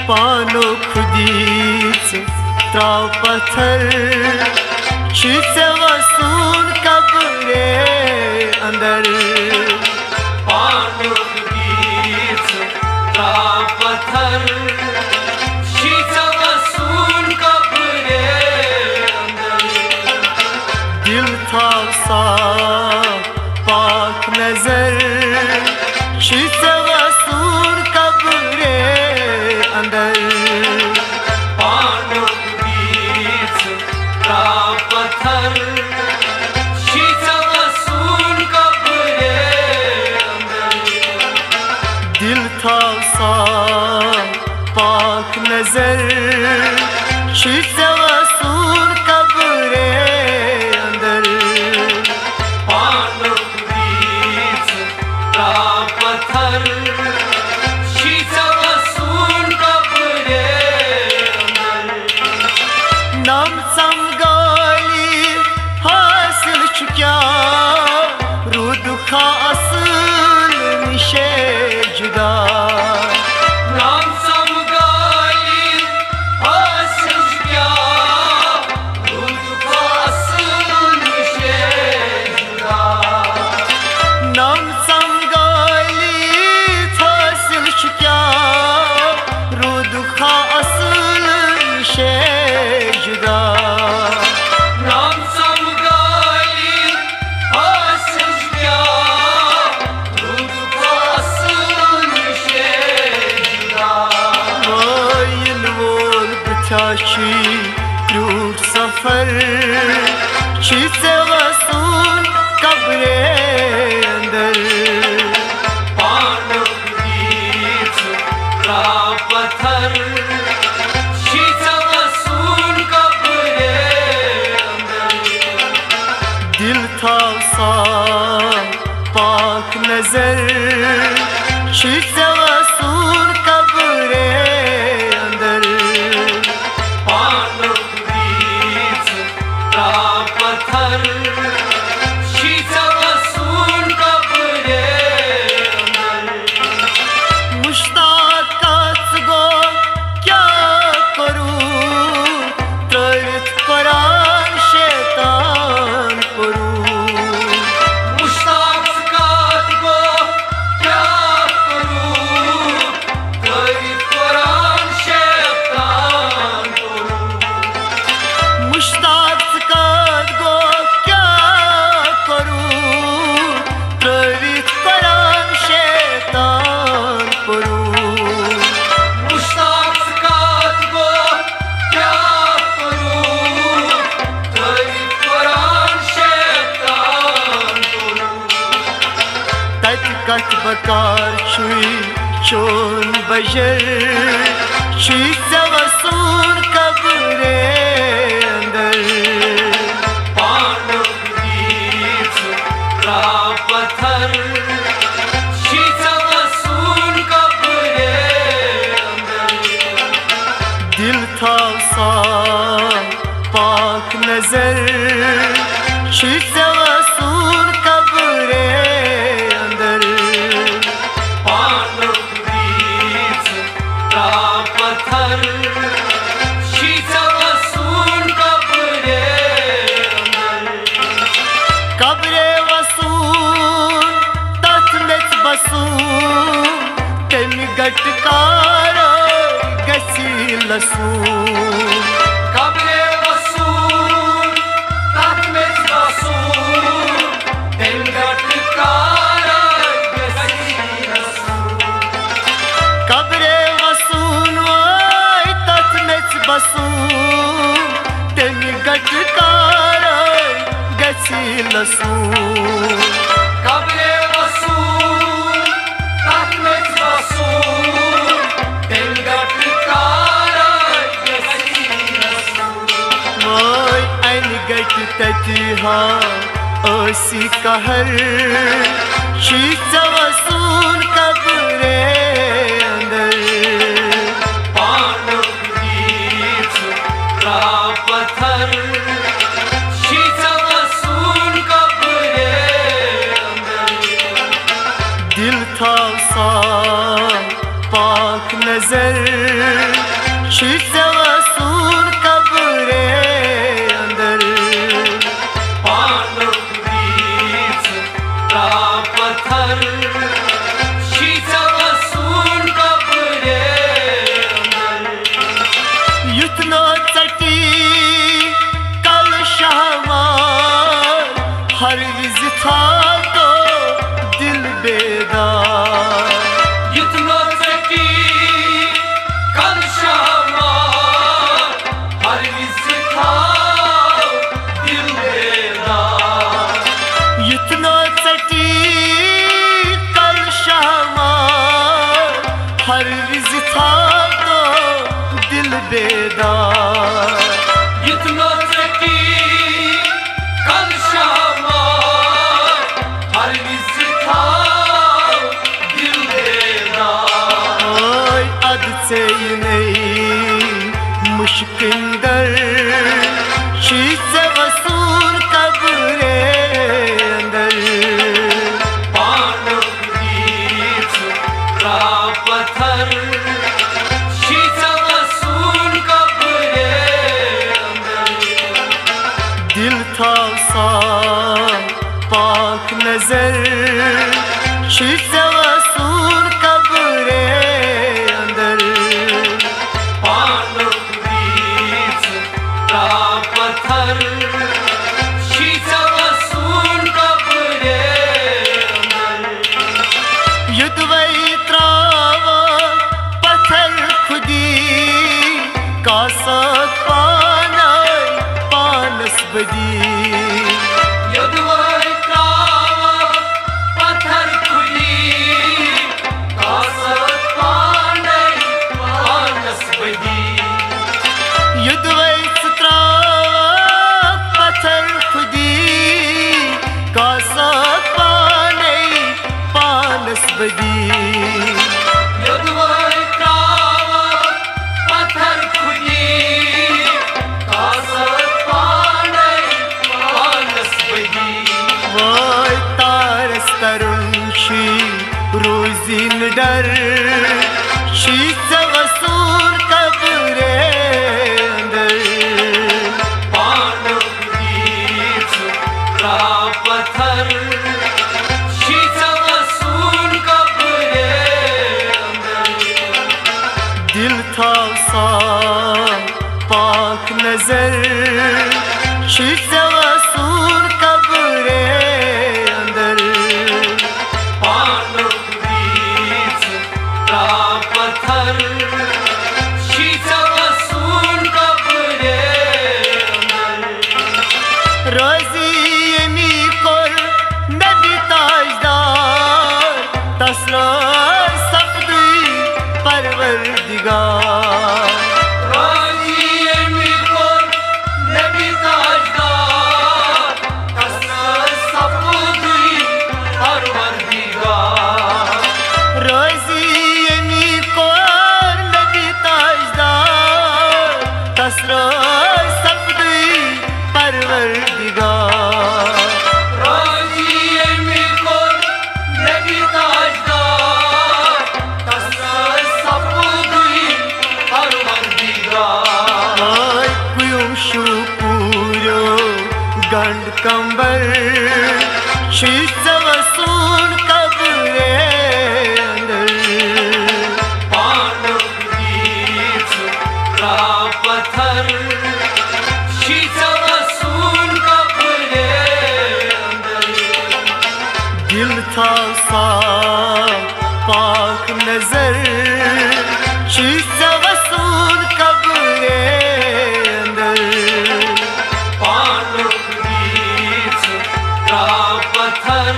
पानो खुदीच त्राव पत्थर शीशे वसून कब्रे अंदर पानो खुदीच त्राव पत्थर शीशे वसून कब्रे अंदर दिल था साफ पाक नजर शीशे वसून कब्रे अंदर पानो खुदीच त्राव पत्थर शीशे वसून कब्रे अंदर दिल था साफ पाक नजर शीशे वसून कब्रे अंदर पानो खुदीच त्राव पत्थर शीशे वसून कब्रे अंदर नाम समगाली हासिल चुक्या रू दुखा असल निशे जुदा नाम समगाली हासिल चुक्या रू दुखा असल निशे जुदा नाम समगाली हासिल चुक्या रू दुखा असल निशे जुदा नाम समगाली हासिल चुक्या रू दुखा असल निशे जुदा वोल बचाची रूट सफर शीशे वसून कब्रे अंदर पानो खुदीच त्राव पत्थर शीशे वसून कब्रे अंदर दिल था साफ पाक नजर शीशे वसून कब्रे अंदर पानो खुदीच त्राव पत्थर शीशे वसून कब्रे अंदर मुश्ताकाच गो क्या करूं त्रित परान शैतान करूं मुश्ताक कात को क्या करूं तेरी कुरान शैतान करूं मुश्ताक काद गो क्या करूं त्रित परान शैतान करूं मुश्ताक कात को क्या करूं तेरी कुरान शैतान करूं तत कत बकार छुई चोन बजर शीशे वसून कब्रे अंदर पानो खुदीच त्राव पत्थर शीशे वसून कब्रे अंदर दिल था साफ पाक नजर शीशे वसून कब्रे अंदर पानो खुदीच त्राव पत्थर शीशे वसून कब्रे अंदर कब्रे वसून तथ में बसून तेम गटकार गसी लसून कब्रे वसून तत में वसून तेम गटकार गसी रसून कब्रे वसून वाय तथ में बसून तेम गटकार गसी लसून कब्रे वसून तत में वसून तेम गटकार गसी रसून मोय ऐन गट ततिहा ओसी कहर शीशे वसून कब्रे अंदर पानो खुदीच त्राव पत्थर शीशे वसून कब्रे दिल था साफ पाक नजर शीश वसून कब्रे अंदर पांडव बीच का पत्थर शीश वसून कब्रे अंदर युथनो चटी कल शाहमार हर विज था तो दिल बेदार युथनो चटी कल शाहमार हर विज था दिल बेदार युथनो चटी कल शाहमार हर विज था तो दिल बेदार युथनो चटी कल शाहमार हर विज था दिल बेदार ओय अद से नहीं मुश्किंदर शीश वसूल कब्रे अंदर पांडव बीच का पत्थर शीश वसूल कब्रे अंदर दिल था साफ पाक नजर शीश वसूल कब्रे अंदर पांडव बीच का पत्थर शीश वसूल कब्रे अंदर युद्ध वैत्रावा पत्थर खुदी का साथ पानस बदी युद्धवै त्रावा पत्थर खुदी कासत पाने पानस बदी युद्ध वैत्रावा पत्थर खुदी का साथ पानस बदी युद्धवै त्रावा पत्थर खुदी कासत पाने पानस बदी वय तारस तरुणशी रोजीन डर शीश वसूल कब्रे अंदर पांडव बीच का पत्थर शीश वसूल कब्रे अंदर दिल था साफ पाक नजर शीश वसूल कब्रे अंदर पांडव बीच का पत्थर शीश वसूल कब्रे अंदर रोजी यमी कोर नबी ताजदार तसरा सफदी परवरदिगार राजी मिकोर नबी ताजदार कसर सफुदी परवरदिगार रोजी यमी कोर नबी ताजदार तसरा सफदी परवरदिगार राजी मिकोर नबी ताजदार कसर सफुदी परवरदिगार ओय कुयुम शुपूरो गंड कंबर शीश वसूल कब्रे अंदर पांडव बीच का पत्थर शीश वसूल कब्रे अंदर दिल था साफ पाक नजर शीश वसूल कब्रे अंदर पांडव बीच का पत्थर